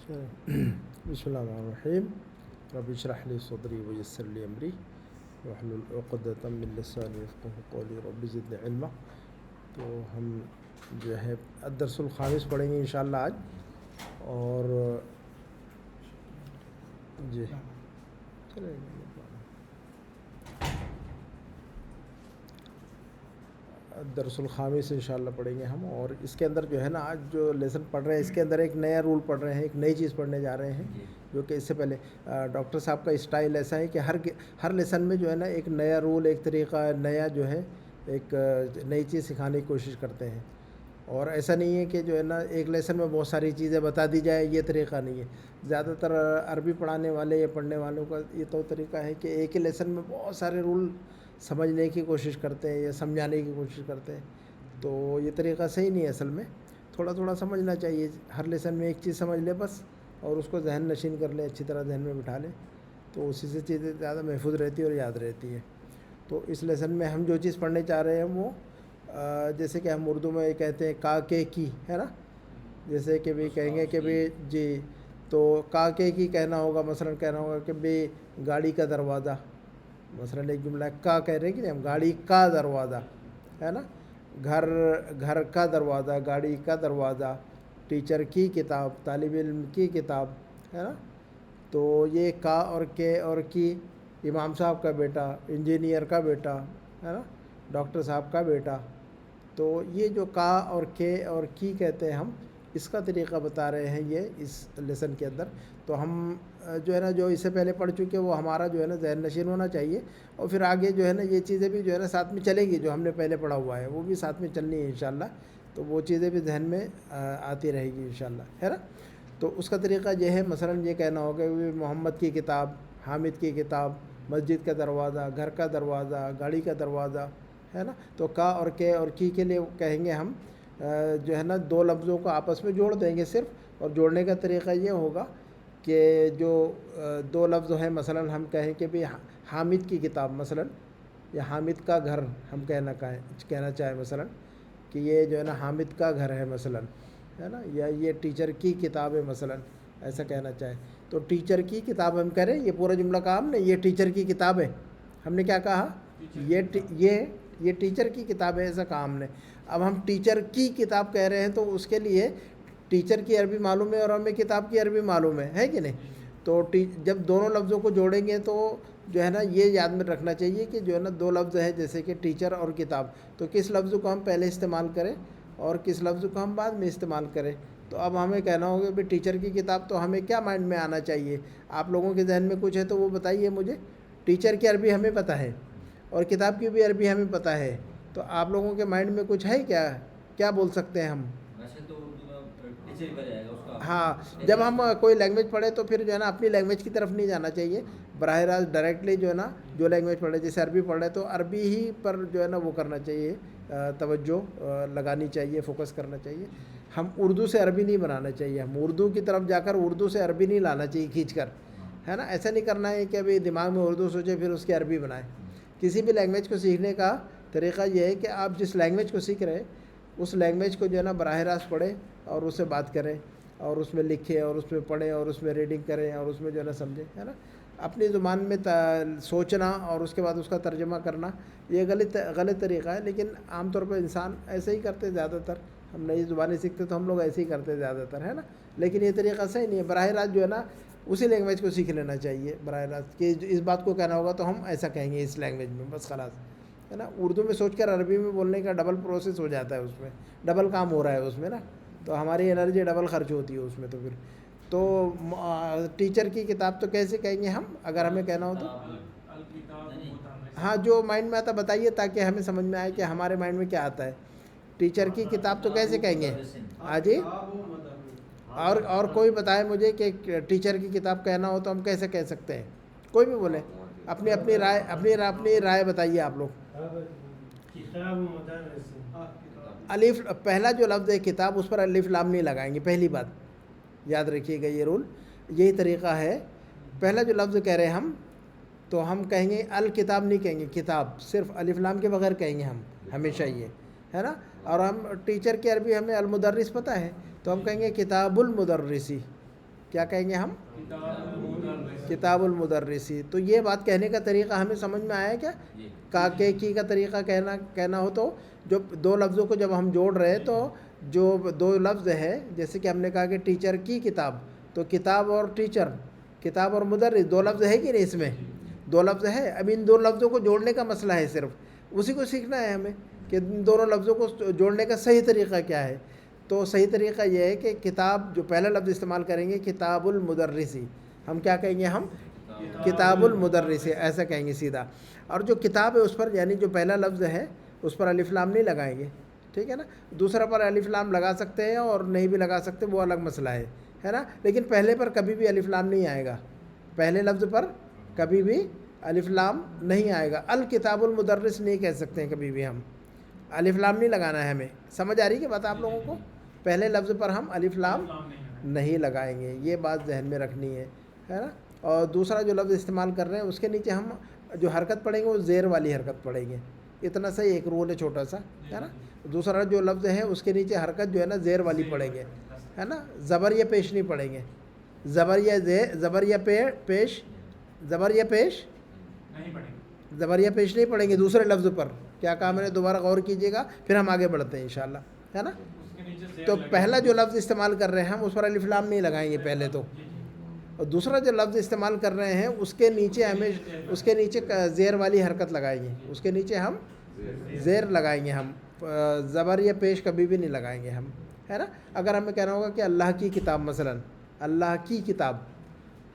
بسم اللہ الرحمن الرحیم رب اشرح لی صدری ویسر لی امری واحلل عقدۃ من لسانی یفقهوا قولی رب زدنی علما۔ تو ہم جو ہے الدرس الخامس پڑھیں گے انشاءاللہ آج، اور جی چلیں درس الخامس انشاءاللہ پڑھیں گے ہم، اور اس کے اندر جو ہے نا آج جو لیسن پڑھ رہے ہیں اس کے اندر ایک نیا رول پڑھ رہے ہیں، ایک نئی چیز پڑھنے جا رہے ہیں، جو کہ اس سے پہلے ڈاکٹر صاحب کا اسٹائل ایسا ہے کہ ہر لیسن میں جو ہے نا ایک نیا رول، ایک طریقہ نیا جو ہے ایک نئی چیز سکھانے کی کوشش کرتے ہیں، اور ایسا نہیں ہے کہ جو ہے نا ایک لیسن میں بہت ساری چیزیں بتا دی جائے، یہ طریقہ نہیں ہے۔ زیادہ تر عربی پڑھانے والے یا پڑھنے والوں کا یہ تو طریقہ ہے کہ ایک ہی لیسن میں بہت سارے رول سمجھنے کی کوشش کرتے ہیں یا سمجھانے کی کوشش کرتے ہیں، تو یہ طریقہ صحیح نہیں ہے۔ اصل میں تھوڑا تھوڑا سمجھنا چاہیے، ہر لیسن میں ایک چیز سمجھ لے بس، اور اس کو ذہن نشین کر لے، اچھی طرح ذہن میں بٹھا لے، تو اسی سے چیزیں زیادہ محفوظ رہتی ہے اور یاد رہتی ہے۔ تو اس لیسن میں ہم جو چیز پڑھنے چاہ رہے ہیں وہ جیسے کہ ہم اردو میں کہتے ہیں کا کے کی، ہے نا، جیسے کہ بھی کہیں گے کہ بھی جی، تو کا کے کی کہنا ہوگا، مثلا کہنا ہوگا کہ بھی گاڑی کا دروازہ، مثلا ایک جملہ کا کہہ رہے ہیں کہ نہیں ہم، گاڑی کا دروازہ، ہے نا، گھر کا دروازہ، گاڑی کا دروازہ، ٹیچر کی کتاب، طالب علم کی کتاب، ہے نا۔ تو یہ کا اور کے اور کی، امام صاحب کا بیٹا، انجینئر کا بیٹا، ہے نا، ڈاکٹر صاحب کا بیٹا، تو یہ جو کا اور کے اور کی کہتے ہیں ہم، اس کا طریقہ بتا رہے ہیں یہ اس لیسن کے اندر۔ تو ہم جو ہے نا جو اس سے پہلے پڑھ چکے وہ ہمارا جو ہے نا ذہن نشین ہونا چاہیے، اور پھر آگے جو ہے نا یہ چیزیں بھی جو ہے نا ساتھ میں چلیں گی، جو ہم نے پہلے پڑھا ہوا ہے وہ بھی ساتھ میں چلنی ہے انشاءاللہ، تو وہ چیزیں بھی ذہن میں آتی رہے گی انشاءاللہ، ہے نا۔ تو اس کا طریقہ یہ ہے، مثلا یہ کہنا ہوگا کہ محمد کی کتاب، حامد کی کتاب، مسجد کا دروازہ، گھر کا دروازہ، گاڑی کا دروازہ، ہے نا۔ تو کا اور کے اور کی کے لیے کہیں گے ہم جو ہے نا دو لفظوں کو آپس میں جوڑ دیں گے صرف، اور جوڑنے کا طریقہ یہ ہوگا کہ جو دو لفظ ہیں، مثلا ہم کہیں کہ بھی حامد کی کتاب مثلا، یا حامد کا گھر ہم کہنا چاہیں مثلا کہ یہ جو ہے نا حامد کا گھر ہے مثلا، ہے نا، یا یہ ٹیچر کی کتاب ہے مثلا، ایسا کہنا چاہیں تو ٹیچر کی کتاب ہم کریں، یہ پورا جملہ کہا ہم نے، یہ ٹیچر کی کتاب ہے، ہم نے کیا کہا، یہ ٹیچر کی کتاب ہے، ایسا کہا ہم نے۔ اب ہم ٹیچر کی کتاب کہہ رہے ہیں تو اس کے لیے ٹیچر کی عربی معلوم ہے اور ہمیں کتاب کی عربی معلوم ہے کہ نہیں، تو جب دونوں لفظوں کو جوڑیں گے تو جو ہے نا یہ یاد میں رکھنا چاہیے کہ جو ہے نا دو لفظ ہے جیسے کہ ٹیچر اور کتاب، تو کس لفظ کو ہم پہلے استعمال کریں اور کس لفظ کو ہم بعد میں استعمال کریں۔ تو اب ہمیں کہنا ہوگا کہ ٹیچر کی کتاب، تو ہمیں کیا مائنڈ میں آنا چاہیے، آپ لوگوں کے ذہن میں کچھ ہے تو وہ بتائیے مجھے۔ ٹیچر کی عربی ہمیں پتہ ہے اور کتاب کی بھی عربی ہمیں پتہ ہے، تو آپ لوگوں کے مائنڈ میں کچھ ہے کیا بول سکتے ہیں ہم؟ ویسے تو اردو میں ٹیچر ہی پڑھ جائے گا اس کا۔ ہاں، جب ہم کوئی لینگویج پڑھیں تو پھر جو ہے نا اپنی لینگویج کی طرف نہیں جانا چاہیے، براہ راست ڈائریکٹلی جو ہے نا جو لینگویج پڑھ رہے، جیسے عربی پڑھ رہے تو عربی ہی پر جو ہے نا وہ کرنا چاہیے، توجہ لگانی چاہیے، فوکس کرنا چاہیے۔ ہم اردو سے عربی نہیں بنانا چاہیے، ہم اردو کی طرف جا کر اردو سے عربی نہیں لانا چاہیے کھینچ کر، ہے نا، ایسا نہیں کرنا ہے کہ ابھی دماغ میں اردو سوچے پھر اس کی عربی بنائیں۔ کسی بھی لینگویج کو سیکھنے کا طریقہ یہ ہے کہ آپ جس لینگویج کو سیکھ رہے ہیں اس لینگویج کو جو ہے نا براہ راست پڑھیں اور اس سے بات کریں اور اس میں لکھیں اور اس میں پڑھیں اور اس میں ریڈنگ کریں اور اس میں جو ہے نا سمجھیں، ہے نا۔ اپنی زبان میں سوچنا اور اس کے بعد اس کا ترجمہ کرنا یہ غلط طریقہ ہے، لیکن عام طور پہ انسان ایسے ہی کرتے زیادہ تر، ہم نئی زبانیں سیکھتے تو ہم لوگ ایسے ہی کرتے زیادہ تر، ہے نا، لیکن یہ طریقہ صحیح نہیں ہے۔ براہ راست جو ہے نا اسی لینگویج کو سیکھ لینا چاہیے براہ راست، کہ اس بات کو کہنا ہوگا تو ہم ایسا کہیں گے اس لینگویج میں، بس خلاص، ہے نا۔ اردو میں سوچ کر عربی میں بولنے کا ڈبل پروسیس ہو جاتا ہے، اس میں ڈبل کام ہو رہا ہے اس میں نا، تو ہماری انرجی ڈبل خرچ ہوتی ہے اس میں، تو پھر تو ٹیچر کی کتاب تو کیسے کہیں گے ہم اگر ہمیں کہنا ہو تو؟ ہاں، جو مائنڈ میں آتا بتائیے تاکہ ہمیں سمجھ میں آئے کہ ہمارے مائنڈ میں کیا آتا ہے۔ ٹیچر کی کتاب تو کیسے کہیں گے؟ ہاں جی، اور کوئی بتائے مجھے کہ ٹیچر کی کتاب کہنا ہو تو ہم کیسے کہہ سکتے ہیں، کوئی بھی بولے، اپنی رائے بتائیے آپ لوگ۔ الف، پہلا جو لفظ ہے کتاب اس پر الف لام نہیں لگائیں گے، پہلی بات یاد رکھیے گا، یہ رول، یہی طریقہ ہے۔ پہلا جو لفظ کہہ رہے ہیں ہم تو ہم کہیں گے الکتاب نہیں کہیں گے، کتاب صرف الف لام کے بغیر کہیں گے ہم ہمیشہ، یہ ہے نا۔ اور ہم ٹیچر کی عربی ہمیں المدرس پتہ ہے تو ہم کہیں گے کتاب المدرسی، کیا کہیں گے ہم؟ کتاب المدرسی. تو یہ بات کہنے کا طریقہ ہمیں سمجھ میں آیا کیا؟ کاکے کی کا طریقہ کہنا ہو تو جو دو لفظوں کو جب ہم جوڑ رہے تو جو دو لفظ ہے، جیسے کہ ہم نے کہا کہ ٹیچر کی کتاب، تو کتاب اور ٹیچر، کتاب اور مدرس، دو لفظ ہے کہ نہیں؟ اس میں دو لفظ ہے. اب ان دو لفظوں کو جوڑنے کا مسئلہ ہے، صرف اسی کو سیکھنا ہے ہمیں کہ ان دونوں لفظوں کو جوڑنے کا صحیح طریقہ کیا ہے. تو صحیح طریقہ یہ ہے کہ کتاب جو پہلا لفظ استعمال کریں گے کتاب المدرسی، ہم کیا کہیں گے؟ ہم کتاب المدرسی ایسا کہیں گے سیدھا. اور جو کتاب ہے اس پر یعنی جو پہلا لفظ ہے اس پر الف لام نہیں لگائیں گے، ٹھیک ہے نا. دوسرا پر الف لام لگا سکتے ہیں اور نہیں بھی لگا سکتے، وہ الگ مسئلہ ہے نا. لیکن پہلے پر کبھی بھی الف لام نہیں آئے گا، پہلے لفظ پر کبھی بھی الف لام نہیں آئے گا. الکتاب المدرس نہیں کہہ سکتے ہیں کبھی بھی، ہم الف لام نہیں لگانا ہے. ہمیں سمجھ آ رہی ہے کہ بات آپ لوگوں کو؟ پہلے لفظ پر ہم الف لام نہیں لگائیں گے، یہ بات ذہن میں رکھنی ہے نا. اور دوسرا جو لفظ استعمال کر رہے ہیں اس کے نیچے ہم جو حرکت پڑھیں گے وہ زیر والی حرکت پڑھیں گے. اتنا سا ایک رول ہے چھوٹا سا، ہے نا. دوسرا جو لفظ ہے اس کے نیچے حرکت جو ہے نا زیر والی پڑھیں گے، ہے نا. زبر یا پیش نہیں پڑھیں گے. زبر یا پیش، زبر یا پیش نہیں پڑھیں گے دوسرے لفظ پر. کیا کہا میں نے؟ دوبارہ غور کیجیے گا، پھر ہم آگے بڑھتے ہیں انشاءاللہ، ہے نا. تو پہلا جو لفظ استعمال کر رہے ہیں ہم اس پر الف لام نہیں لگائیں گے پہلے تو. اور دوسرا جو لفظ استعمال کر رہے ہیں اس کے نیچے زیر والی حرکت لگائیں گے، اس کے نیچے ہم زیر لگائیں گے. ہم زبر یا پیش کبھی بھی نہیں لگائیں گے ہم، ہے نا. اگر ہمیں کہنا ہوگا کہ اللہ کی کتاب، مثلا اللہ کی کتاب،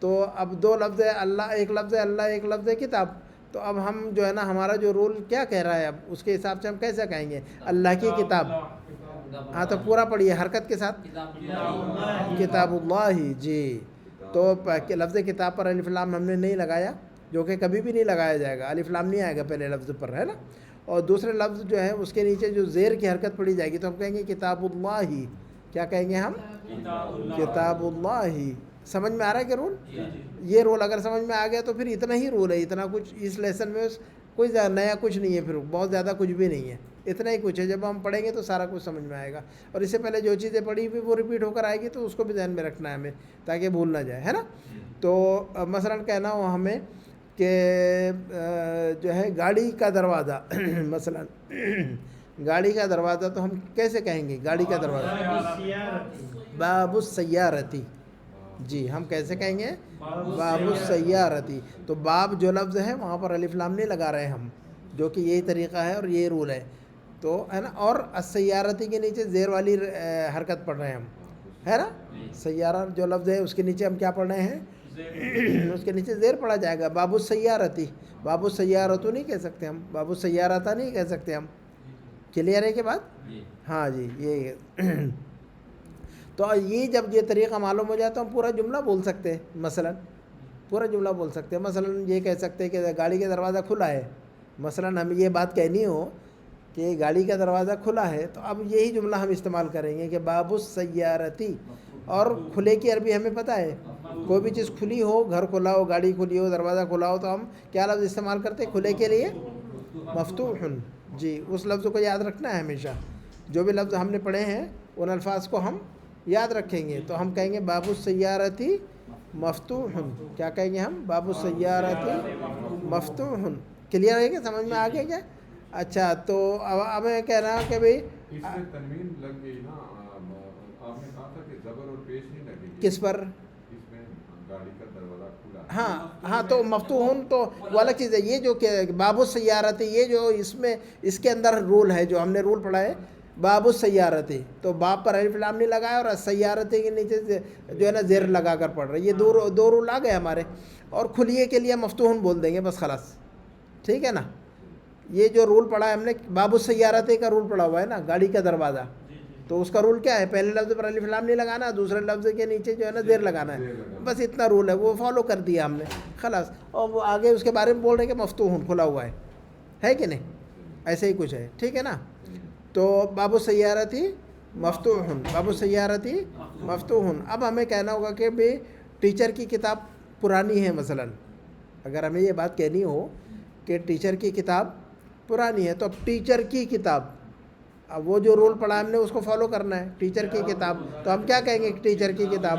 تو اب دو لفظ ہے اللہ، ایک لفظ ہے اللہ، ایک لفظ ہے کتاب. تو اب ہم جو ہے نا ہمارا جو رول کیا کہہ رہا ہے اب اس کے حساب سے ہم کیسے کہیں گے اللہ کی کتاب. ہاں تو پورا پڑھیے حرکت کے ساتھ، کتاب اللہ. جی تو لفظ کتاب پر الف لام ہم نے نہیں لگایا، جو کہ کبھی بھی نہیں لگایا جائے گا. الف لام نہیں آئے گا پہلے لفظ پر، ہے نا. اور دوسرے لفظ جو ہے اس کے نیچے جو زیر کی حرکت پڑی جائے گی تو ہم کہیں گے کتاب اللہ. کیا کہیں گے ہم؟ کتاب اللہ. سمجھ میں آ رہا ہے کہ رول؟ یہ رول اگر سمجھ میں آ گیا تو پھر اتنا ہی رول ہے. اتنا کچھ اس لیسن میں کوئی نیا کچھ نہیں ہے، پھر بہت زیادہ کچھ بھی نہیں ہے، اتنا ہی کچھ ہے. جب ہم پڑھیں گے تو سارا کچھ سمجھ میں آئے گا. اور اس سے پہلے جو چیزیں پڑھی ہوئی وہ ریپیٹ ہو کر آئے گی تو اس کو بھی ذہن میں رکھنا ہے ہمیں تاکہ بھول نہ جائے، ہے نا. تو مثلا کہنا ہو ہمیں کہ جو ہے گاڑی کا دروازہ، مثلا گاڑی کا دروازہ، تو ہم کیسے کہیں گے گاڑی کا دروازہ؟ باب السیارتی. جی ہم کیسے کہیں گے؟ باب السیارتی. تو باب جو لفظ ہے وہاں پر الف لام نہیں لگا رہے ہم، جو کہ یہی طریقہ ہے اور یہی رول ہے، تو ہے نا. اور السیارتی کے نیچے زیر والی حرکت پڑھ رہے ہیں ہم، ہے نا. سیارہ جو لفظ ہے اس کے نیچے ہم کیا پڑھ رہے ہیں؟ اس کے نیچے زیر پڑھا جائے گا. باب السیارتی. باب السیارتو نہیں کہہ سکتے ہم، باب السیارتا نہیں کہہ سکتے ہم. کلیئر ہے کہ بات؟ ہاں جی. یہ تو یہ جب یہ طریقہ معلوم ہو جائے تو ہم پورا جملہ بول سکتے ہیں. مثلا پورا جملہ بول سکتے ہیں. مثلا یہ کہہ سکتے ہیں کہ گاڑی کا دروازہ کھلا ہے. مثلا ہمیں یہ بات کہنی ہو کہ گاڑی کا دروازہ کھلا ہے تو اب یہی جملہ ہم استعمال کریں گے کہ باب السیارتی. اور کھلے کی عربی ہمیں پتہ ہے، کوئی بھی چیز کھلی ہو، گھر کھلا ہو، گاڑی کھلی ہو، دروازہ کھلا ہو، تو ہم کیا لفظ استعمال کرتے ہیں کھلے کے لیے؟ مفتوح. جی اس لفظ کو یاد رکھنا ہے ہمیشہ. جو بھی لفظ ہم نے پڑھے ہیں ان الفاظ کو ہم یاد رکھیں گے. تو ہم کہیں گے باب السیارتی مفتوح. کیا کہیں گے ہم؟ باب السیارتی مفتوح. کلیئر ہے کہ سمجھ میں آ گیا کیا؟ اچھا تو اب ہمیں کہنا کہ بھئی اس میں تنوین لگ گئی نا، آپ نے کہا تھا کہ زبر اور پیش نہیں لگے گی کس پر؟ اس میں گاڑی کا دروازہ کھلا. ہاں تو مفتوحن تو وہ الگ چیز ہے. یہ جو کہ باب السیارتی، یہ جو اس کے اندر رول ہے، جو ہم نے رول پڑھا ہے باب السیارتی، تو باب پر الف لام نہیں لگایا اور سیارتی کے نیچے جو ہے نا زیر لگا کر پڑھ رہے. یہ دو رول آ گئے ہمارے. اور کھلیے کے لیے مفتوحن بول دیں گے بس خلاص، ٹھیک ہے نا. یہ جو رول پڑھا ہے ہم نے باب السیارتی کا رول پڑھا ہوا ہے نا، گاڑی کا دروازہ، تو اس کا رول کیا ہے؟ پہلے لفظ پر الف لام نہیں لگانا، دوسرے لفظ کے نیچے جو ہے نا زیر لگانا ہے. بس اتنا رول ہے، وہ فالو کر دیا ہم نے خلاص. اور وہ آگے اس کے بارے میں بول رہے ہیں کہ مفتوحن کھلا ہوا ہے کہ نہیں؟ ایسے ہی کچھ ہے، ٹھیک ہے نا. تو باب السیارتی مفتوح، باب السیارتی مفتوح. اب ہمیں کہنا ہوگا کہ بھئی ٹیچر کی کتاب پرانی ہے. مثلا اگر ہمیں یہ بات کہنی ہو کہ ٹیچر کی کتاب پرانی ہے، تو اب ٹیچر کی کتاب، اب وہ جو رول پڑھا ہم نے اس کو فالو کرنا ہے. ٹیچر کی کتاب، تو ہم کیا کہیں گے ٹیچر کی کتاب؟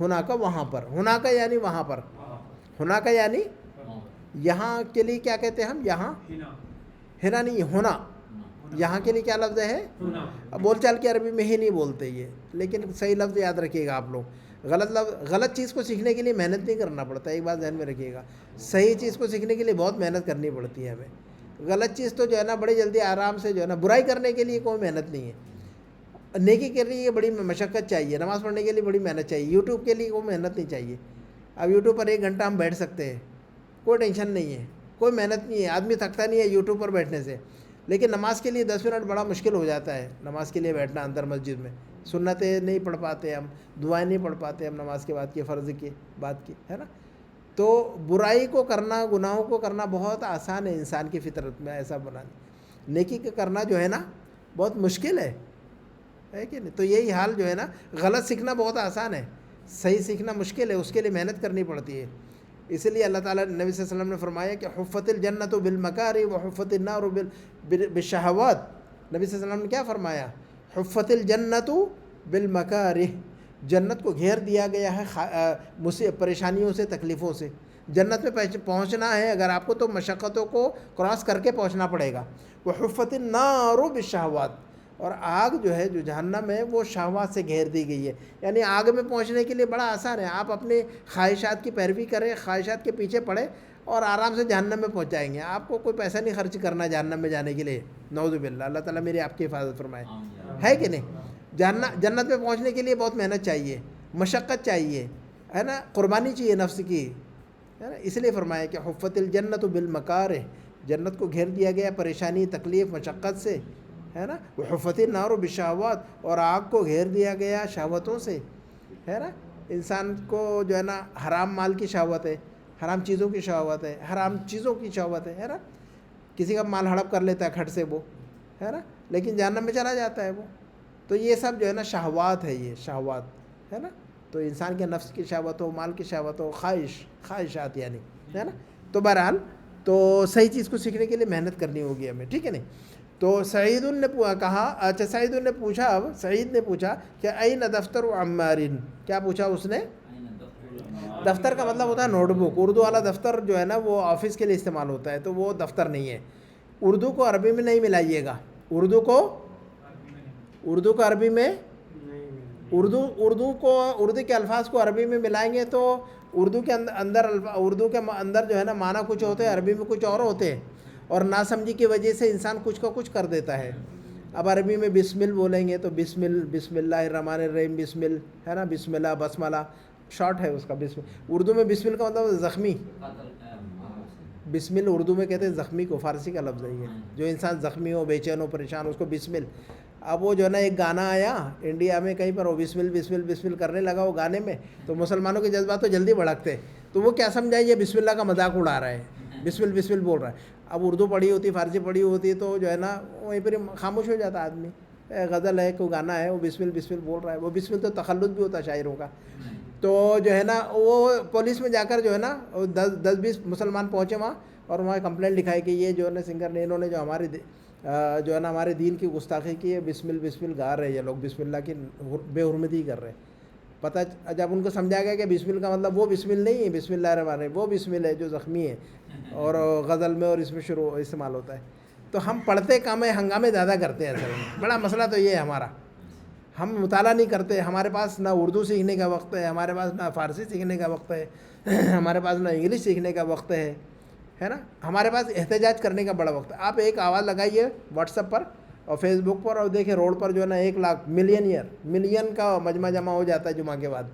ہونا کا وہاں پر، ہونا کا یعنی وہاں پر، ہونا کا یعنی یہاں کے لیے کیا کہتے ہیں ہم، یہاں ہنا نہیں، ہونا، یہاں کے لیے کیا لفظ ہے، اب بول چال کے عربی میں ہی نہیں بولتے یہ، لیکن صحیح لفظ یاد رکھیے گا آپ لوگ. غلط چیز کو سیکھنے کے لیے محنت نہیں کرنا پڑتا، ایک بات ذہن میں رکھیے گا. صحیح چیز کو سیکھنے کے لیے بہت محنت کرنی پڑتی ہے ہمیں. غلط چیز تو جو ہے نا بڑی جلدی آرام سے جو ہے نا، برائی کرنے کے لیے کوئی محنت نہیں ہے، نیکی کے لیے بڑی مشقت چاہیے، نماز پڑھنے کے لیے بڑی محنت چاہیے. یوٹیوب کے لیے کوئی محنت نہیں چاہیے. اب یوٹیوب پر 1 گھنٹہ ہم بیٹھ سکتے ہیں، کوئی ٹینشن نہیں ہے، کوئی محنت نہیں ہے، آدمی تھکتا نہیں ہے یوٹیوب پر بیٹھنے سے. لیکن نماز کے لیے 10 منٹ بڑا مشکل ہو جاتا ہے، نماز کے لیے بیٹھنا اندر مسجد میں. سنتیں نہیں پڑھ پاتے ہم، دعائیں نہیں پڑھ پاتے ہم نماز کے بعد کی، فرض کی بات کی ہے نا. تو برائی کو کرنا، گناہوں کو کرنا بہت آسان ہے، انسان کی فطرت میں ایسا بنا. نیکی کا کرنا جو ہے نا بہت مشکل ہے کہ نہیں. تو یہی حال جو ہے نا، غلط سیکھنا بہت آسان ہے، صحیح سیکھنا مشکل ہے، اس کے لیے محنت کرنی پڑتی ہے. اسی لیے اللہ تعالیٰ نبی صلی اللہ علیہ وسلم نے فرمایا کہ حفت الجنت بالمکارہ وحفت النار بالشہوات. نبی صلی اللہ علیہ وسلم نے کیا فرمایا، حفت الجنت بالمکارہ، جنت کو گھیر دیا گیا ہے پریشانیوں سے، تکلیفوں سے. جنت میں پہنچنا ہے اگر آپ کو تو مشقتوں کو کراس کر کے پہنچنا پڑے گا. وحفت النار بالشہوات، اور آگ جو ہے، جو جہنم ہے، وہ شہوات سے گھیر دی گئی ہے. یعنی آگ میں پہنچنے کے لیے بڑا آسان ہے، آپ اپنے خواہشات کی پیروی کریں، خواہشات کے پیچھے پڑیں اور آرام سے جہنم میں پہنچ جائیں گے. آپ کو کوئی پیسہ نہیں خرچ کرنا جہنم میں جانے کے لیے، نعوذ باللہ. اللہ تعالیٰ میری آپ کی حفاظت فرمائے، ہے کہ نہیں. جنت میں پہنچنے کے لیے بہت محنت چاہیے، مشقت چاہیے، ہے نا، قربانی چاہیے نفس کی، ہے نا. اس لیے فرمایا کہ حفت الجنت بالمکارہ، جنت کو گھیر دیا گیا پریشانی، تکلیف، مشقت سے، ہے نا. وحفت النار بالشہوات، اور آگ کو گھیر دیا گیا شہوتوں سے، ہے نا. انسان کو جو ہے نا حرام مال کی شہوت ہے، حرام چیزوں کی شہوت ہے، حرام چیزوں کی شہوت ہے نا. کسی کا مال ہڑپ کر لیتا ہے کھٹ سے وہ، ہے نا، لیکن جہنم میں چلا جاتا ہے وہ. تو یہ سب جو ہے نا شہوات ہے، یہ شہوات ہے نا. تو انسان کے نفس کی شہوت ہو، مال کی شہوت ہو، خواہشات یعنی، ہے نا. تو بہرحال تو صحیح چیز کو سیکھنے کے لیے محنت کرنی ہوگی ہمیں، ٹھیک ہے نہیں. تو سعید نے کہا، اچھا سعید نے پوچھا، اب سعید نے پوچھا کہ این دفتر عمار، کیا پوچھا اس نے؟ دفتر کا مطلب ہوتا ہے نوٹ بک. اردو والا دفتر جو ہے نا وہ آفس کے لیے استعمال ہوتا ہے، تو وہ دفتر نہیں ہے. اردو کو عربی میں نہیں ملائیے گا، اردو کو عربی میں، اردو کے الفاظ کو عربی میں ملائیں گے تو اردو کے اندر جو ہے نا معنی کچھ ہوتے ہیں، عربی میں کچھ اور ہوتے ہیں، اور ناسمجھی کی وجہ سے انسان کچھ کا کچھ کر دیتا ہے. اب عربی میں بسمل بولیں گے تو بسم اللہ الرحمن الرحیم، بسمل ہے نا، بسم اللہ، بسملہ شارٹ ہے اس کا. اردو میں بسمل کا مطلب زخمی، بسمل اردو میں کہتے ہیں زخمی کو، فارسی کا لفظ ہے یہ. جو انسان زخمی ہو، بے چین ہو، پریشان ہو، اس کو بسمل. اب وہ جو ہے نا ایک گانا آیا انڈیا میں کہیں پر، وہ بسمل کرنے لگا وہ گانے میں، تو مسلمانوں کے جذبات تو جلدی بھڑکتے، تو وہ کیا سمجھائے یہ بسم اللہ کا مذاق اڑا رہا ہے، بسمل بول رہا ہے. اب اردو پڑھی ہوتی، فارسی پڑھی ہوتی تو جو ہے نا وہیں پر خاموش ہو جاتا آدمی. غزل ہے، کوئی گانا ہے، وہ بسمل بول رہا ہے. وہ بسمل تو تخلص بھی ہوتا شاعروں کا. تو جو ہے نا وہ پولیس میں جا کر جو ہے نا 10-20 مسلمان پہنچے وہاں، اور وہاں کمپلینٹ لکھائی کہ یہ جو ہے نا سنگر نے، انہوں نے جو ہے نا ہمارے دین کی گستاخی کی ہے، بسمل گا رہے ہیں یہ لوگ، بسم اللہ کی بے حرمتی کر رہے ہیں. جب ان کو سمجھا گیا کہ بسمل کا مطلب وہ بسمل نہیں ہے، بسم اللہ الرحمن الرحیم، وہ بسمل ہے جو زخمی ہے اور غزل میں اور اس میں استعمال ہوتا ہے. تو ہم پڑھتے کم ہے، ہنگامے زیادہ کرتے ہیں. اصل میں بڑا مسئلہ تو یہ ہے ہمارا، ہم مطالعہ نہیں کرتے. ہمارے پاس نہ اردو سیکھنے کا وقت ہے، ہمارے پاس نہ فارسی سیکھنے کا وقت ہے، ہمارے پاس نہ انگلش سیکھنے کا وقت ہے نا. ہمارے پاس احتجاج کرنے کا بڑا وقت ہے. آپ ایک آواز لگائیے واٹس ایپ پر اور فیس بک پر، اور دیکھیں روڈ پر جو ہے نا 1 لاکھ ملین کا مجمع جمع ہو جاتا ہے جمعہ کے بعد.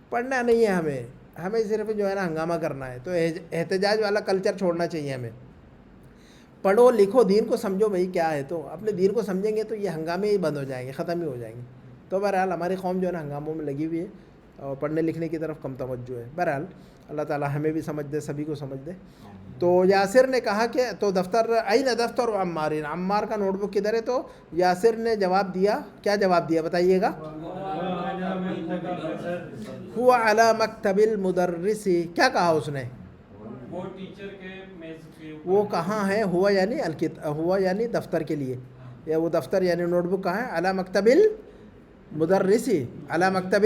پڑھنا نہیں ہے ہمیں صرف جو ہے نا ہنگامہ کرنا ہے. تو احتجاج والا کلچر چھوڑنا چاہیے ہمیں. پڑھو لکھو، دین کو سمجھو بھائی کیا ہے. تو اپنے دین کو سمجھیں گے تو یہ ہنگامے ہی بند ہو جائیں گے، ختم ہی ہو جائیں گے. تو بہرحال ہماری قوم جو ہے نا ہنگاموں میں لگی ہوئی ہے اور پڑھنے لکھنے کی طرف کم توجہ ہے. بہرحال اللہ تعالیٰ ہمیں بھی سمجھ دے، سبھی کو سمجھ دے. تو یاسر نے کہا کہ تو دفتر این دفتر عمار، عمار کا نوٹ بک کدھر ہے؟ تو یاسر نے جواب دیا، کیا جواب دیا بتائیے گا؟ ہوا علی مکتب المدرس. کیا کہا اس نے؟ وہ ٹیچر کے میز کے اوپر. وہ کہاں ہے؟ ہوا یعنی دفتر کے لیے، یا وہ دفتر یعنی نوٹ بک کہاں ہے؟ علی مکتب المدرس، علی مکتب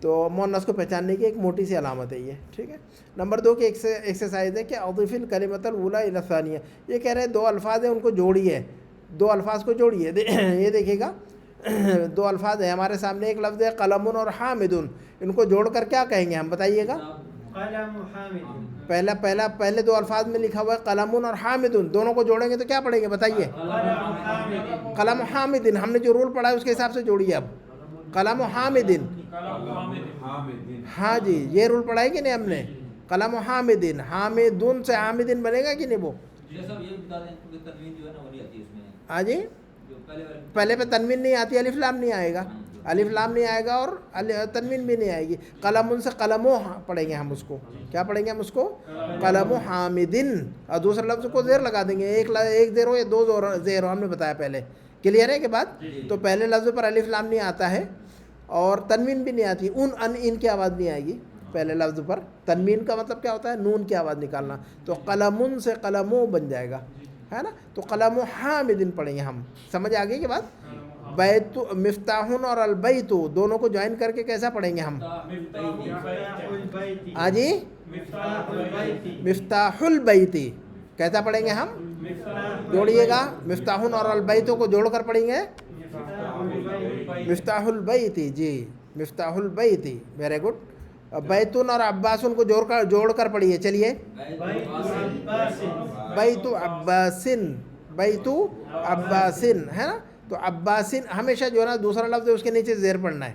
تو مونس کو پہچاننے کی ایک موٹی سی علامت ہے یہ. ٹھیک ہے. نمبر 2 کی ایکسرسائز ہے کہ اضف الکلمۃ الاولی الی الثانیہ. یہ کہہ رہے ہیں 2 الفاظ ہیں ان کو جوڑیے, 2 الفاظ کو جوڑیے. یہ دیکھیے گا 2 الفاظ ہیں ہمارے سامنے, ایک لفظ ہے قلم اور حامد. ان کو جوڑ کر کیا کہیں گے ہم, بتائیے گا. قلم حامد. پہلے 2 الفاظ میں لکھا ہوا ہے قلم اور حامد, دونوں کو جوڑیں گے تو کیا پڑھیں گے بتائیے. قلم حامد. قلم حامد, ہم نے جو رول پڑھا ہے اس کے حساب سے جوڑیے. اب قلم حامد, ہاں جی یہ رول پڑھا ہے کہ نہیں ہم نے. قلم حامد, حامدن سے حامدن بنے گا کہ نہیں وہ. یہ سب یہ بتا دیں کہ تنوین جو ہے نا وہ نہیں آتی اس میں. ہاں جی جو پہلے پہلے پہ تنوین نہیں آتی, الف لام نہیں آئے گا, الف لام نہیں آئے گا اور تنوین بھی نہیں آئے گی. قلم ان سے قلم پڑھیں گے ہم اس کو, کیا پڑھیں گے ہم اس کو, قلم حامدن. اور دوسرے لفظ کو زیر لگا دیں گے, ایک زیر ہو یا 2 زیر ہو, ہم نے بتایا پہلے. کلیئر ہے کہ بات. تو پہلے لفظ پر الف لام نہیں آتا ہے اور تنوین بھی نہیں آتی. ان کی آواز نہیں آئے گی پہلے لفظ پر. تنوین کا مطلب کیا ہوتا ہے, نون کی آواز نکالنا. تو قلمن سے قلمو بن جائے گا, ہے نا. تو قلم حامدن پڑھیں گے ہم. سمجھ آ گئی کہ بات. بیت مفتاحن اور البیت دونوں کو جوائن کر کے کیسا پڑھیں گے ہم. ہاں جی مفتاح البیت کیسا پڑھیں گے ہم, جوڑیے گا. مفتاحن اور البیتوں کو جوڑ کر پڑھیں گے مفتاح البیت. جی مفتاح البیت, ویری گڈ. بیتن اور عباسن کو جوڑ کر پڑھیے. چلیے بیت عباسن, بیت عباسن, ہے نا. تو عباسن ہمیشہ جو ہے نا دوسرا لفظ ہے اس کے نیچے زیر پڑھنا ہے,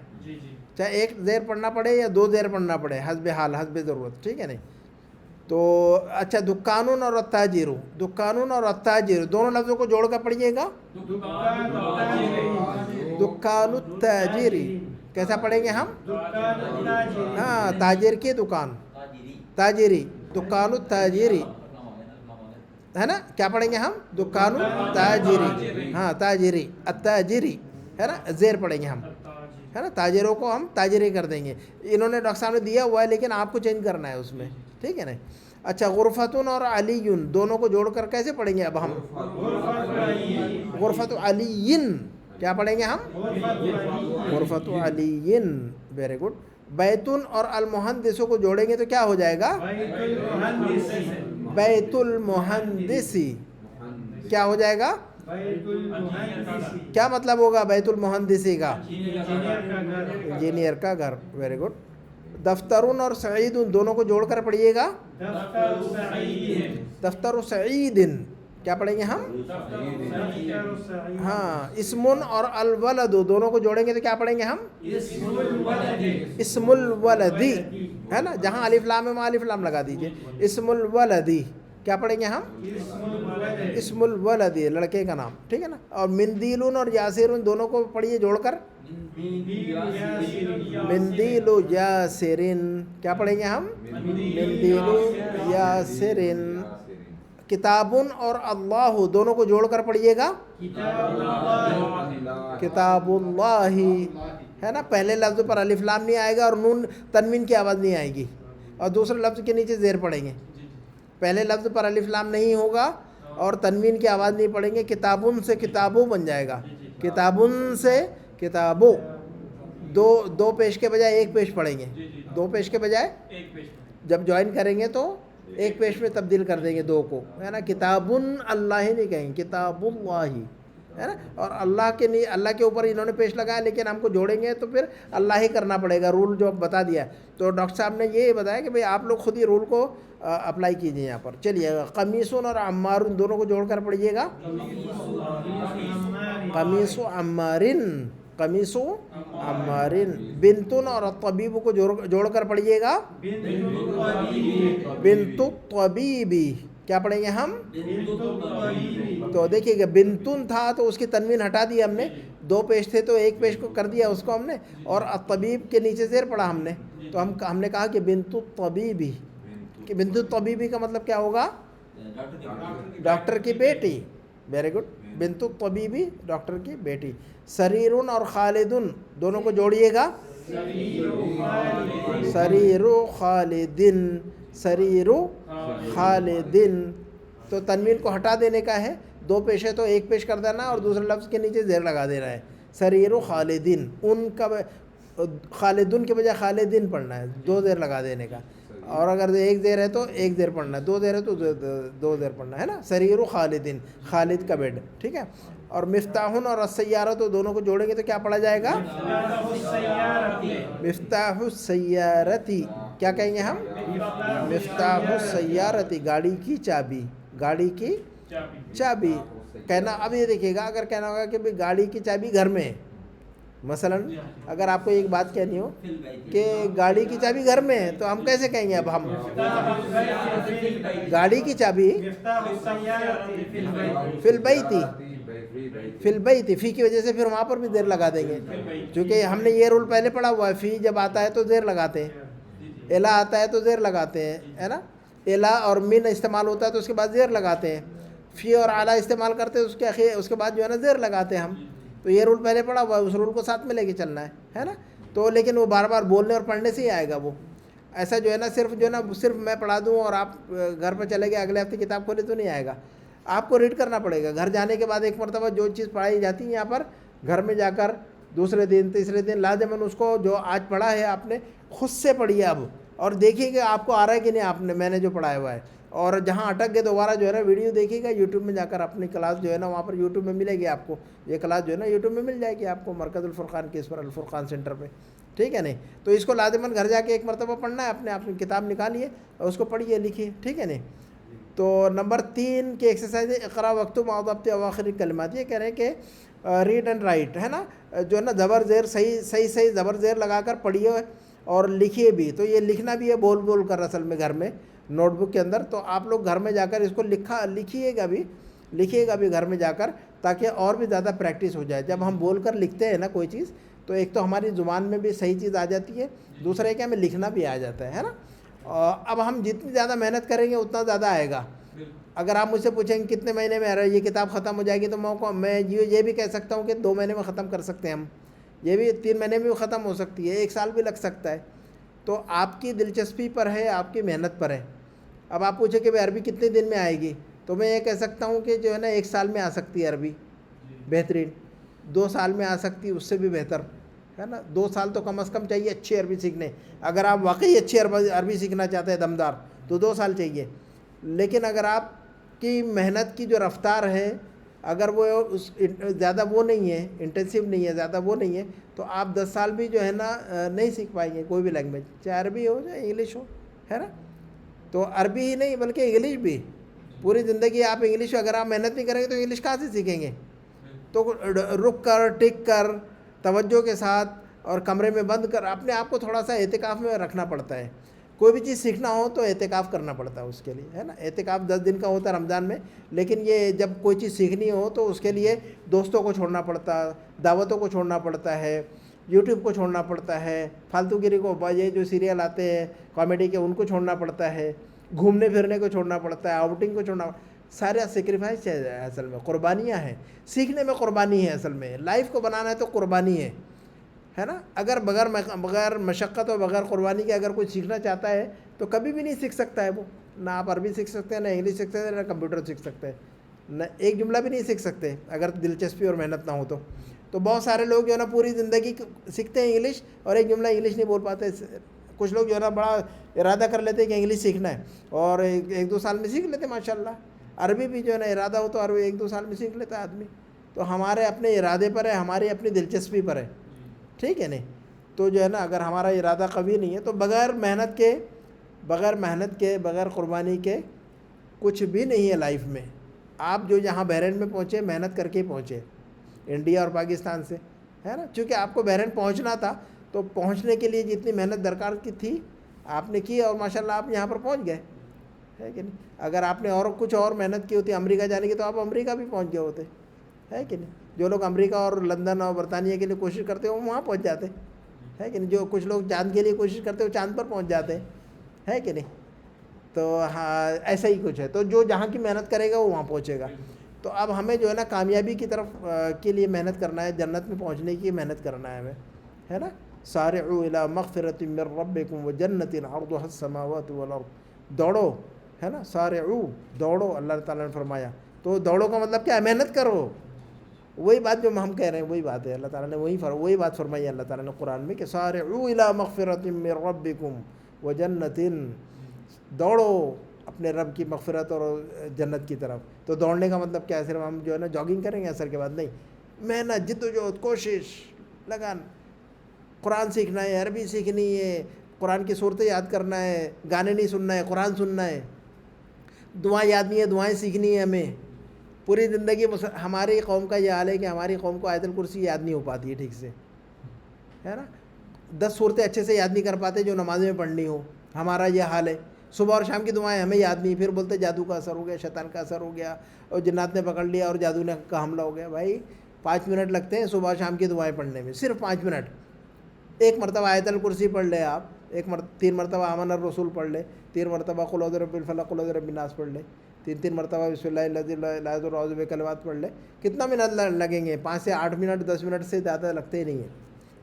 چاہے ایک زیر پڑھنا پڑے یا 2 زیر پڑھنا پڑے, حسب حال حسب ضرورت. ٹھیک ہے نہیں. تو اچھا دکانون اور التاجر, دکانون اور التاجر دونوں لفظوں کو جوڑ کر پڑھیے گا. دکان التاجری کیسا پڑھیں گے ہم, ہاں تاجر کی دکان, تاجری, دکان التاجری, ہے نا. کیا پڑھیں گے ہم, دکان التاجری, ہاں تاجری, التاجری, ہے نا. زیر پڑھیں گے ہم, ہے نا. تاجروں کو ہم تاجری کر دیں گے. انہوں نے ڈاکٹر صاحب نے دیا ہوا ہے لیکن آپ کو چینج کرنا ہے اس میں. ٹھیک ہے نا. اچھا غرفتن اور علیین دونوں کو جوڑ کر کیسے پڑھیں گے اب ہم. غرفت علیین کیا پڑھیں گے ہم, غرفت علیین. Very good. بیتن اور المہندسوں کو جوڑیں گے تو کیا ہو جائے گا, بیت المہندسی. کیا ہو جائے گا, کیا مطلب ہوگا بیت المہندسی کا, انجینئر کا گھر. Very good. دفترن اور سعیدن دونوں کو جوڑ کر پڑھیے گا. دفتر سعیدن کیا پڑھیں گے ہم, ہاں. اسمن اور الولد دونوں کو جوڑیں گے تو کیا پڑھیں گے ہم, اسم الولدی, ہے نا. جہاں الف لام ہے وہاں الف لام لگا دیجئے. اسم الولدی کیا پڑھیں گے ہم, اسم الولدی لڑکے کا نام. ٹھیک ہے نا. اور مندیلون اور یاسرون دونوں کو پڑھیے جوڑ کر. مندیل یاسرین کیا پڑھیں گے ہم, مندیل یاسرین. کتابن اور اللہ دونوں کو جوڑ کر پڑھیے گا. کتاب اللہ, ہے نا. پہلے لفظ پر الف لام نہیں آئے گا اور نون تنوین کی آواز نہیں آئے گی, اور دوسرے لفظ کے نیچے زیر پڑھیں گے. پہلے لفظ پر الف لام نہیں ہوگا اور تنوین کی آواز نہیں پڑھیں گے. کتابن سے کتابو بن جائے گا. کتابن سے کتابو, 2 پیش کے بجائے 1 پیش پڑھیں گے. 2 پیش کے بجائے جب جوائن کریں گے تو 1 پیش میں تبدیل کر دیں گے 2 کو, ہے نا. کتابن اللہ نہیں کہیں گے, کتاب اللہ, ہے نا. اور اللہ کے اوپر انہوں نے پیش لگایا لیکن ہم کو جوڑیں گے تو پھر اللہ ہی کرنا پڑے گا. رول جو بتا دیا. تو ڈاکٹر صاحب نے یہ بتایا کہ بھئی آپ لوگ خود ہی رول کو اپلائی کیجئے یہاں پر. چلیے قمیصن اور عمارن دونوں کو جوڑ کر پڑھیے گا. قمیص عمارن, قمیص عمارن. بنتن اور الطبیب کو جوڑ کر پڑھیے گا. بنت الطبیبی کیا پڑھیں گے ہم, تو دیکھیے گا بنتن تھا تو اس کی تنوین ہٹا دی ہم نے. 2 پیش تھے تو 1 پیش کو کر دیا اس کو ہم نے, اور الطبیب کے نیچے زیر پڑھا ہم نے. تو ہم نے کہا کہ بنت الطبیبی. کہ بنت الطبیبی کا مطلب کیا ہوگا, ڈاکٹر کی بیٹی. Very good. بنت الطبیبی ڈاکٹر کی بیٹی. سریرن اور خالدن دونوں کو جوڑیے گا. سریر خالدن, سریر خالدن. تو تنوین کو ہٹا دینے کا ہے. 2 پیش ہے تو 1 پیش کر دینا اور دوسرے لفظ کے نیچے زیر لگا دینا ہے. سریر خالدن. ان کا خالدون کے بجائے خالدین پڑھنا ہے، 2 زیر لگا دینے کا، اور اگر 1 زیر ہے تو 1 زیر پڑھنا ہے، 2 زیر ہے تو 2 زیر پڑھنا ہے نا. سریر خالدین، خالد کا بیڈ، ٹھیک ہے. اور مفتاحن اور السیارہ تو دونوں کو جوڑیں گے تو کیا پڑھا جائے گا؟ مفتاح السیارتی، کیا کہیں گے ہم؟ مفتاح السیارتی، گاڑی کی چابی، گاڑی کی چابی کہنا. اب یہ دیکھیے گا، اگر کہنا ہوگا کہ بھئی گاڑی کی چابی گھر میں ہے، مثلا اگر آپ کو ایک بات کہنی ہو کہ گاڑی کی چابی گھر میں ہے تو ہم کیسے کہیں گے؟ اب ہم گاڑی کی چابی فی البیت، فی البیت، فی کی وجہ سے پھر وہاں پر بھی زیر لگا دیں گے، کیونکہ ہم نے یہ رول پہلے پڑھا ہوا ہے. فی جب آتا ہے تو زیر لگاتے ہیں، الا آتا ہے تو زیر لگاتے ہیں، ہے نا. الا اور من استعمال ہوتا ہے تو اس کے بعد زیر لگاتے ہیں. فی اور اعلیٰ استعمال کرتے ہیں اس کے بعد جو ہے نا زیر لگاتے ہیں ہم. تو یہ رول پہلے پڑھا ہوا ہے، اس رول کو ساتھ میں لے کے چلنا ہے نا. تو لیکن وہ بار بار بولنے اور پڑھنے سے ہی آئے گا. وہ ایسا جو ہے نا صرف جو ہے نا صرف میں پڑھا دوں اور آپ گھر پہ چلے گئے اگلے ہفتے کتاب کھولے تو نہیں آئے گا. آپ کو ریڈ کرنا پڑے گا. گھر جانے کے بعد ایک مرتبہ جو چیز پڑھائی جاتی ہے یہاں پر، گھر میں جا کر دوسرے دن تیسرے دن لازماً اس کو جو آج پڑھا ہے آپ نے خود سے پڑھیے اب، اور دیکھیے کہ آپ کو آ رہا ہے کہ نہیں آپ نے، میں نے جو پڑھایا ہوا ہے. اور جہاں اٹک گئے دوبارہ جو ہے نا ویڈیو دیکھیے گا یوٹیوب میں جا کر. اپنی کلاس جو ہے نا وہاں پر یوٹیوب میں ملے گی آپ کو، یہ کلاس جو ہے نا یوٹیوب میں مل جائے گی آپ کو، مرکز الفرقان کے اس پر الفرقان سینٹر پہ، ٹھیک ہے نہیں. تو اس کو لازماً گھر جا کے ایک مرتبہ پڑھنا ہے. اپنی کتاب نکالیے اور اس کو پڑھیے لکھیے، ٹھیک ہے نہیں. تو نمبر 3 کی ایکسرسائز ہے اقرا وقتب مع ضبط اواخر الکلمات. یہ کہہ رہے ہیں کہ ریڈ اینڈ رائٹ، ہے نا، جو ہے نا زبر زیر صحیح زبر زیر لگا کر پڑھیے اور لکھیے بھی. تو یہ لکھنا بھی ہے بول بول کر اصل میں گھر میں نوٹ بک کے اندر. تو آپ لوگ گھر میں جا کر اس کو لکھیے گا بھی گھر میں جا کر، تاکہ اور بھی زیادہ پریکٹس ہو جائے. جب ہم بول کر لکھتے ہیں نا کوئی چیز تو ایک تو ہماری زبان میں بھی صحیح چیز آ جاتی ہے، دوسرا ہے کہ ہمیں لکھنا بھی آ جاتا ہے نا. اب ہم جتنی زیادہ محنت کریں گے اتنا زیادہ آئے گا. اگر آپ مجھ سے پوچھیں گے کتنے مہینے میں یہ کتاب ختم ہو جائے گی، تو میں یہ بھی کہہ سکتا ہوں کہ 2 مہینے میں ختم کر سکتے ہیں ہم. یہ بھی 3 مہینے میں بھی ختم ہو سکتی ہے، 1 سال بھی لگ سکتا ہے. تو آپ کی دلچسپی پر ہے، آپ کی محنت پر ہے. اب آپ پوچھیں کہ بھائی عربی کتنے دن میں آئے گی، تو میں یہ کہہ سکتا ہوں کہ جو ہے نا 1 سال میں آ سکتی ہے عربی بہترین، 2 سال میں آ سکتی ہے اس سے بھی بہتر، ہے نا. 2 سال تو کم از کم چاہیے اچھی عربی سیکھنے. اگر آپ واقعی اچھی عربی سیکھنا چاہتے ہیں دمدار تو 2 سال چاہیے. لیکن اگر آپ کی محنت کی جو رفتار ہے اگر وہ زیادہ وہ نہیں ہے، انٹینسیو نہیں ہے، زیادہ وہ نہیں ہے، تو آپ 10 سال بھی جو ہے نا نہیں سیکھ پائیں گے کوئی بھی لینگویج، چاہے عربی ہو چاہے انگلش ہو، ہے نا. تو عربی ہی نہیں بلکہ انگلش بھی. پوری زندگی آپ انگلش اگر آپ محنت نہیں کریں گے تو انگلش کہاں سے سیکھیں گے؟ تو رک کر ٹک کر توجہ کے ساتھ اور کمرے میں بند کر اپنے آپ کو تھوڑا سا اعتکاف میں رکھنا پڑتا ہے. کوئی بھی چیز سیکھنا ہو تو اعتکاف کرنا پڑتا ہے اس کے لیے، ہے نا. اعتکاف 10 دن کا ہوتا ہے رمضان میں، لیکن یہ جب کوئی چیز سیکھنی ہو تو اس کے لیے دوستوں کو چھوڑنا پڑتا ہے، دعوتوں کو چھوڑنا پڑتا ہے، یوٹیوب کو چھوڑنا پڑتا ہے، فالتو گیری کو، یہ جو سیریل آتے ہیں کامیڈی کے ان کو چھوڑنا پڑتا ہے، گھومنے پھرنے کو چھوڑنا پڑتا ہے، آؤٹنگ کو چھوڑنا پڑتا ہے. سارے سیکریفائس ہے اصل میں، قربانیاں ہیں. سیکھنے میں قربانی ہے اصل میں. لائف کو بنانا ہے تو قربانی ہے نا. اگر بغیر مشقت اور بغیر قربانی کے اگر کوئی سیکھنا چاہتا ہے تو کبھی بھی نہیں سیکھ سکتا ہے وہ. نہ آپ عربی سیکھ سکتے ہیں، نہ انگلش سیکھ سکتے ہیں، نہ کمپیوٹر سیکھ سکتے ہیں، نہ ایک جملہ بھی نہیں سیکھ سکتے اگر دلچسپی اور محنت نہ ہو تو. تو بہت سارے لوگ جو ہے نا پوری زندگی سیکھتے ہیں انگلش اور ایک جملہ انگلش نہیں بول پاتے. کچھ لوگ جو ہے نا بڑا ارادہ کر لیتے ہیں کہ انگلش سیکھنا ہے اور 1-2 سال میں سیکھ لیتے ہیں ماشاء اللہ. عربی بھی جو ہے نا ارادہ ہو تو عربی 1-2 سال میں سیکھ لیتا ہے آدمی. تو ہمارے اپنے ارادے پر ہے، ہماری اپنی دلچسپی پر ہے، ٹھیک ہے نہیں. تو جو ہے نا اگر ہمارا ارادہ قوی نہیں ہے تو بغیر محنت کے بغیر قربانی کے کچھ بھی نہیں ہے لائف میں. آپ جو یہاں بحرین میں پہنچے محنت کر کے ہی پہنچے، انڈیا اور پاکستان سے، ہے نا. چونکہ آپ کو بحرین پہنچنا تھا تو پہنچنے کے لیے جتنی محنت درکار کی تھی آپ نے کی اور ماشاءاللہ آپ یہاں پر پہنچ گئے، ہے کہ نہیں. اگر آپ نے اور کچھ اور محنت کی ہوتی امریکہ جانے کی تو آپ امریکہ بھی پہنچ گئے ہوتے، ہے کہ نہیں. جو لوگ امریکہ اور لندن اور برطانیہ کے لیے کوشش کرتے ہیں وہ وہاں پہنچ جاتے، ہے کہ نہیں. جو کچھ لوگ چاند کے لیے کوشش کرتے ہیں وہ چاند پر پہنچ جاتے ہیں، ہے کہ نہیں. تو ہاں ایسا ہی کچھ ہے. تو جو جہاں کی محنت کرے گا وہ وہاں پہنچے گا. تو اب ہمیں جو ہے نا کامیابی کی طرف کے لیے محنت کرنا ہے، جنت میں پہنچنے کی محنت کرنا ہے ہمیں، ہے نا. سارعوا الی مغفرۃ من ربکم وجنۃ عرضها السماوات والارض. دوڑو، ہے نا. سارعوا، دوڑو، اللہ تعالیٰ نے فرمایا. تو دوڑو کا مطلب کیا ہے؟ محنت کرو، وہی بات جو ہم کہہ رہے ہیں وہی بات ہے. اللہ تعالیٰ نے وہی بات فرمائی ہے اللہ تعالیٰ نے قرآن میں کہ سارعوا الی مغفرۃ من ربکم وجنۃ، دوڑو اپنے رب کی مغفرت اور جنت کی طرف. تو دوڑنے کا مطلب کیا ہے؟ صرف ہم جو ہے نا جاگنگ کریں گے اثر کے بعد؟ نہیں، محنت، جد و جہد، کوشش، لگن. قرآن سیکھنا ہے، عربی سیکھنی ہے، قرآن کی صورتیں یاد کرنا ہے، گانے نہیں سننا ہے، قرآن سننا ہے، دعائیں یاد نہیں ہے، دعائیں سیکھنی ہے ہمیں. پوری زندگی ہماری قوم کا یہ حال ہے کہ ہماری قوم کو آیت الکرسی یاد نہیں ہو پاتی ہے ٹھیک سے، ہے نا. 10 صورتیں اچھے سے یاد نہیں کر پاتے جو نماز میں پڑھنی ہو. ہمارا یہ حال ہے. صبح اور شام کی دعائیں ہمیں یاد نہیں، پھر بولتے جادو کا اثر ہو گیا، شیطان کا اثر ہو گیا، اور جنات نے پکڑ لیا اور جادو نے کا حملہ ہو گیا. بھائی 5 منٹ لگتے ہیں صبح شام کی دعائیں پڑھنے میں، صرف 5 منٹ. ایک مرتبہ آیت الکرسی پڑھ لے آپ، 3 مرتبہ آمن الرسول پڑھ لے، 3 مرتبہ قل اعوذ برب الفلق قل اعوذ برب الناس پڑھ لے، 3 مرتبہ بسم اللہ الذی لا یضر اعوذ بکلمات پڑھ لے. کتنا منٹ لگیں گے؟ 5 سے 8 منٹ. 10 منٹ سے زیادہ لگتے ہی نہیں ہیں.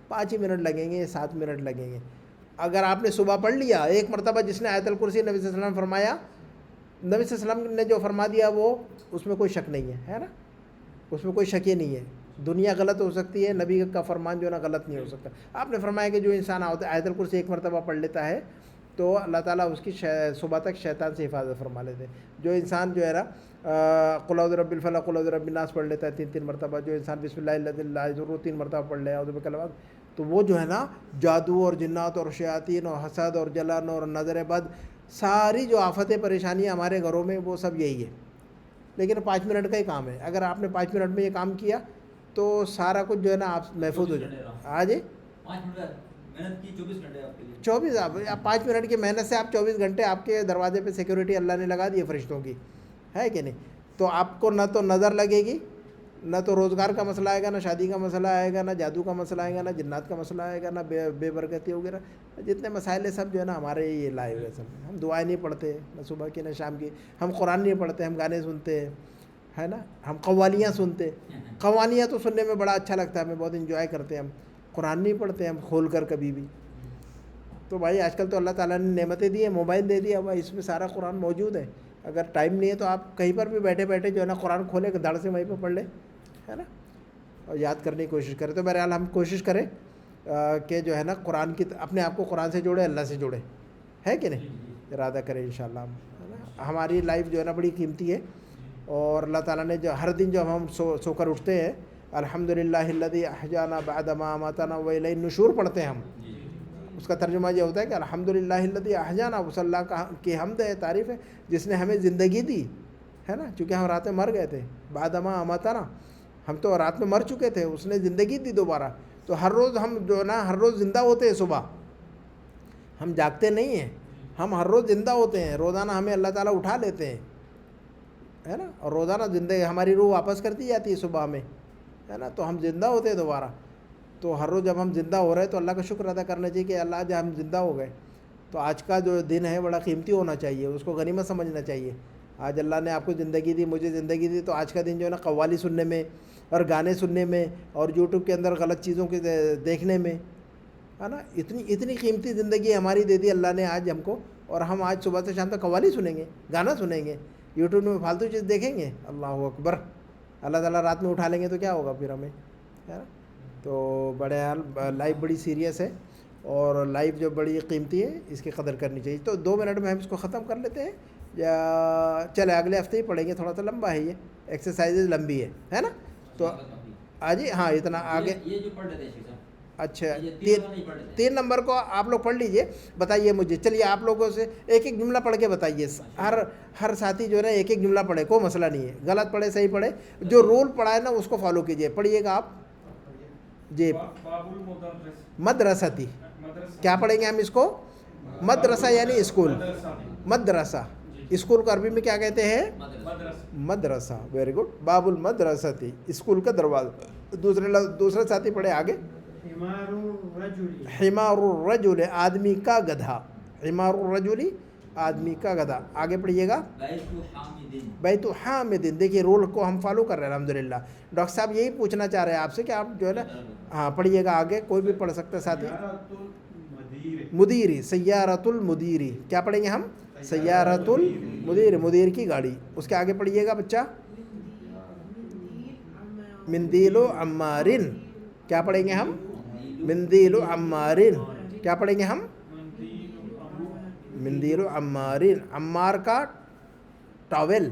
5 ہی منٹ لگیں گے، 7 منٹ لگیں گے. اگر آپ نے صبح پڑھ لیا ایک مرتبہ، جس نے آیت الکرسی نبی صلی اللہ علیہ وسلم فرمایا، نبی صلی اللہ علیہ وسلم نے جو فرما دیا وہ اس میں کوئی شک نہیں ہے نا، اس میں کوئی شک ہی نہیں ہے. دنیا غلط ہو سکتی ہے، نبی کا فرمان جو ہے نا غلط نہیں ہو سکتا. آپ نے فرمایا کہ جو انسان آیت الکرسی ایک مرتبہ پڑھ لیتا ہے تو اللہ تعالیٰ اس کی صبح تک شیطان سے حفاظت فرما لیتے ہیں. جو انسان جو ہے نا قل اعوذ برب الفلق قل اعوذ برب الناس پڑھ لیتا ہے 3 مرتبہ، جو انسان بسم اللہ الذی لا یضر 3 مرتبہ پڑھ لے اعوذ بکلمات، تو وہ جو ہے نا جادو اور جنات اور شیاطین اور حسد اور جلن اور نظر بد، ساری جو آفتیں پریشانیاں ہمارے گھروں میں وہ سب یہی ہے. لیکن 5 منٹ کا ہی کام ہے. اگر آپ نے 5 منٹ میں یہ کام کیا تو سارا کچھ جو ہے نا آپ محفوظ ہو جائے. ہاں جی 5 منٹ محنت کی 24 گھنٹے آپ کے لیے. 24 آپ 5 منٹ کی محنت سے آپ 24 گھنٹے آپ کے دروازے پہ سیکیورٹی اللہ نے لگا دی ہے فرشتوں کی، ہے کہ نہیں؟ تو آپ کو نہ تو نظر لگے گی، نہ تو روزگار کا مسئلہ آئے گا، نہ شادی کا مسئلہ آئے گا، نہ جادو کا مسئلہ آئے گا، نہ جنات کا مسئلہ آئے گا، نہ بے برکتی وغیرہ. جتنے مسائل ہیں سب جو ہے نا ہمارے یہ لائے ہوئے سب. ہم دعائیں نہیں پڑھتے نہ صبح کی نہ شام کی، ہم قرآن نہیں پڑھتے، ہم گانے سنتے ہیں، ہے نا، ہم قوالیاں سنتے. قوالیاں تو سننے میں بڑا اچھا لگتا ہے، ہمیں بہت انجوائے کرتے ہیں. ہم قرآن نہیں پڑھتے ہم کھول کر کبھی بھی. تو بھائی آج کل تو اللہ تعالیٰ نے نعمتیں دی ہیں، موبائل دے دیا، بھائی اس میں سارا قرآن موجود ہے. اگر ٹائم نہیں ہے تو آپ کہیں پر بھی بیٹھے بیٹھے جو ہے نا قرآن کھولے دڑ سے وہیں پہ پڑھ لیں، ہے نا، اور یاد کرنے کی کوشش کریں. تو بہرحال ہم کوشش کریں کہ جو ہے نا قرآن کی اپنے آپ کو قرآن سے جوڑے، اللہ سے جوڑے، ہے کہ نہیں؟ ارادہ کریں انشاءاللہ ہم، ہے نا. ہماری لائف جو ہے نا بڑی قیمتی ہے، اور اللہ تعالیٰ نے جو ہر دن جو ہم سو کر اٹھتے ہیں، الحمدللہ الذی احیانا بعد ما اماتنا والیہ النشور پڑھتے ہیں ہم. اس کا ترجمہ یہ ہوتا ہے کہ الحمدللہ الذی احیانا، اس اللہ کی حمد ہے، تعریف ہے جس نے ہمیں زندگی دی، ہے نا، چونکہ ہم رات میں مر گئے تھے. بعد ما اماتنا، ہم تو رات میں مر چکے تھے، اس نے زندگی دی دوبارہ. تو ہر روز ہم جو ہے نا ہر روز زندہ ہوتے ہیں. صبح ہم جاگتے نہیں ہیں، ہم ہر روز زندہ ہوتے ہیں. روزانہ ہمیں اللہ تعالیٰ اٹھا لیتے ہیں، ہے نا، اور روزانہ زندگی ہماری روح واپس کر دی جاتی ہے صبح میں، ہے نا. تو ہم زندہ ہوتے ہیں دوبارہ. تو ہر روز جب ہم زندہ ہو رہے ہیں تو اللہ کا شکر ادا کرنا چاہیے کہ اللہ آج ہم زندہ ہو گئے. تو آج کا جو دن ہے بڑا قیمتی ہونا چاہیے، اس کو غنیمت سمجھنا چاہیے. آج اللہ نے آپ کو زندگی دی، مجھے زندگی دی، تو آج کا دن جو ہے نا قوالی سننے میں اور گانے سننے میں اور یوٹیوب کے اندر غلط چیزوں کے دیکھنے میں، ہے نا، اتنی قیمتی زندگی ہماری دے دی اللہ نے آج ہم کو. اور ہم آج صبح سے شام تک قوالی سنیں گے، گانا سنیں گے، یوٹیوب میں فالتو چیز دیکھیں گے. اللہ اکبر. اللہ تعالیٰ رات میں اٹھا لیں گے تو کیا ہوگا پھر ہمیں، ہے نا. تو بڑے حال لائف بڑی سیریس ہے، اور لائف جو بڑی قیمتی ہے اس کی قدر کرنی چاہیے. تو 2 منٹ میں ہم اس کو ختم کر لیتے ہیں، یا چلے اگلے ہفتے ہی پڑھیں گے. تھوڑا سا لمبا ہے، یہ ایکسرسائز لمبی ہے نا. تو جی ہاں اتنا آگے. یہ جو پڑھ لیتے ہیں شیخ صاحب. اچھا یہ 3 نہیں پڑھ لیتے. 3 نمبر کو آپ لوگ پڑھ لیجئے. بتائیے مجھے، چلیے آپ لوگوں سے ایک جملہ پڑھ کے بتائیے. ہر ساتھی جو ہے نا ایک جملہ پڑھے، کوئی مسئلہ نہیں ہے، غلط پڑھے صحیح پڑھے، جو رول پڑھا ہے نا اس کو فالو کیجئے. پڑھیے گا آپ جی. باب المدرس، مدرستی، مدرسہ. کیا پڑھیں گے ہم اس کو؟ مدرسہ یعنی اسکول. مدرسہ، اسکول کو عربی میں کیا کہتے ہیں؟ مدرسہ. Very good. باب المدرستی، اسکول کا دروازہ. دوسرے ساتھی پڑھے آگے. حمار الرجل، حمار الرجل، آدمی کا گدھا. حمار الرجل، آدمی کا گدھا. آگے پڑھیے گا. بیت حامد. بیت حامد. دیکھیے رول کو ہم فالو کر رہے ہیں الحمدللہ. ڈاکٹر صاحب یہی پوچھنا چاہ رہے ہیں آپ سے کہ آپ جو ہے نا، ہاں پڑھیے گا آگے. کوئی بھی پڑھ سکتا ہے ساتھی. مدیری، سیارۃ المدیری. کیا پڑھیں گے ہم؟ سیارۃ المدیر، مدیر کی گاڑی. اس کے آگے پڑھیے گا بچہ. مندیل عمارن کیا پڑھیں گے ہم مندیل عمارن کیا پڑھیں گے ہم مندیل عمارن عمار کا ٹاول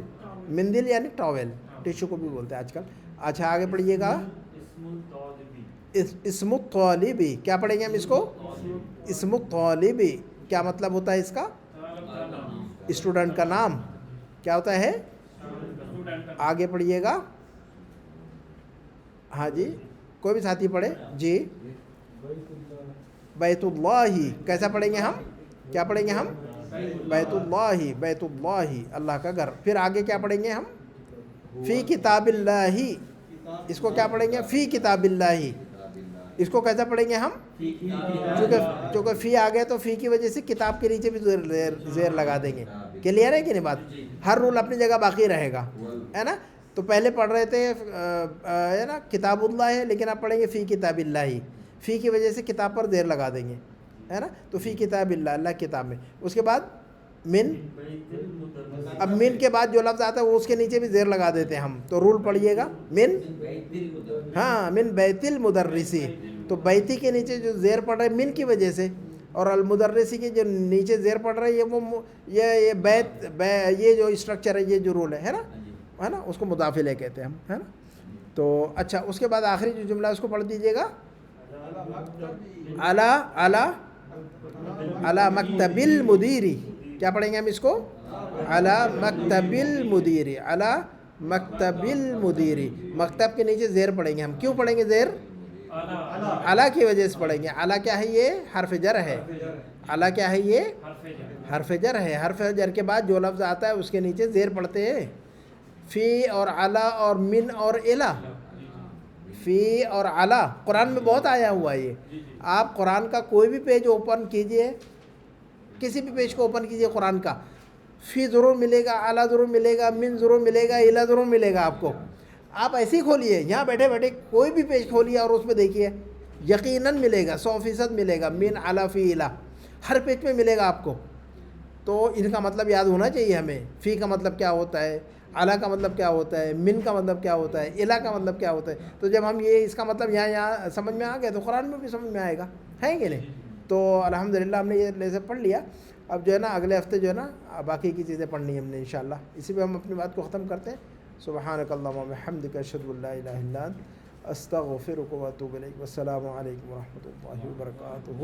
مندیل یعنی ٹاول ٹیشو کو بھی بولتے ہیں آج کل اچھا آگے پڑھیے گا اسم الطالبی کیا پڑھیں گے ہم اس کو اسم الطالبی کیا مطلب ہوتا ہے اس کا اسٹوڈنٹ کا نام کیا ہوتا ہے آگے پڑھیے گا ہاں جی کوئی بھی ساتھی پڑھے جی بیت اللہ کیسا پڑھیں گے ہم کیا پڑھیں گے ہم بیت اللہ اللہ کا گھر پھر آگے کیا پڑھیں گے ہم فی کتاب اللہ اس کو کیا پڑھیں گے فی کتاب اللہ اس کو کیسا پڑھیں گے ہم چونکہ فی آ گئے تو فی کی وجہ سے کتاب کے نیچے بھی زیر لگا دیں گے کلیئر ہے کہ نہیں بات ہر رول اپنی جگہ باقی رہے گا ہے نا تو پہلے پڑھ رہے تھے ہے نا کتاب اللہ ہے لیکن آپ پڑھیں گے فی کتاب اللہ فی کی وجہ سے کتاب پر زیر لگا دیں گے ہے نا تو فی کتاب اللہ اللہ کتاب میں اس کے بعد من اب من کے بعد جو لفظ آتا ہے وہ اس کے نیچے بھی زیر لگا دیتے ہیں ہم تو رول پڑھیے گا من ہاں من بیت المدرسی تو بیتی کے نیچے جو زیر پڑ رہا ہے من کی وجہ سے اور المدرسی کے جو نیچے زیر پڑ رہا ہے یہ بیت یہ جو اسٹرکچر ہے یہ جو رول ہے نا اس کو مضاف الیہ کہتے ہیں ہم ہے نا تو اچھا اس کے بعد آخری جو جملہ ہے اس کو پڑھ دیجیے گا علی مکتب المدیری کیا پڑھیں گے ہم اس کو علی مکتب المدیری علی مکتب المدیری مکتب کے نیچے زیر پڑھیں گے ہم کیوں پڑھیں گے زیر علی کی وجہ سے پڑھیں گے علی کیا ہے یہ حرف جر ہے علی کیا ہے یہ حرف جر ہے حرف جر کے بعد جو لفظ آتا ہے اس کے نیچے زیر پڑھتے ہیں فی اور علی اور من اور الا فی اور علی قرآن میں بہت آیا ہوا ہے یہ آپ قرآن کا کوئی بھی پیج اوپن کیجئے کسی بھی پیج کو اوپن کیجئے قرآن کا فی ضرور ملے گا علی ضرور ملے گا من ضرور ملے گا الا ضرور ملے گا آپ کو آپ ایسے ہی کھولیے یہاں بیٹھے بیٹھے کوئی بھی پیج کھولیے اور اس میں دیکھیے یقیناً ملے گا 100% ملے گا من علی فی الا ہر پیج میں ملے گا آپ کو تو ان کا مطلب یاد ہونا چاہیے ہمیں فی کا مطلب کیا ہوتا ہے علی کا مطلب کیا ہوتا ہے من کا مطلب کیا ہوتا ہے الا کا مطلب کیا ہوتا ہے تو جب ہم یہ اس کا مطلب یہاں سمجھ میں آ گیا تو قرآن میں بھی سمجھ میں آئے گا ہے کہ نہیں تو الحمدللہ ہم نے یہ لیسن پڑھ لیا اب جو ہے نا اگلے ہفتے جو ہے نا باقی کی چیزیں پڑھنی ہیں ہم نے انشاءاللہ اسی پہ ہم اپنی بات کو ختم کرتے ہیں سبحانک اللہم و بحمدک اشہد ان لا الہ الا انت استغفرک و اتوب الیک والسلام علیکم و رحمۃ اللہ وبرکاتہ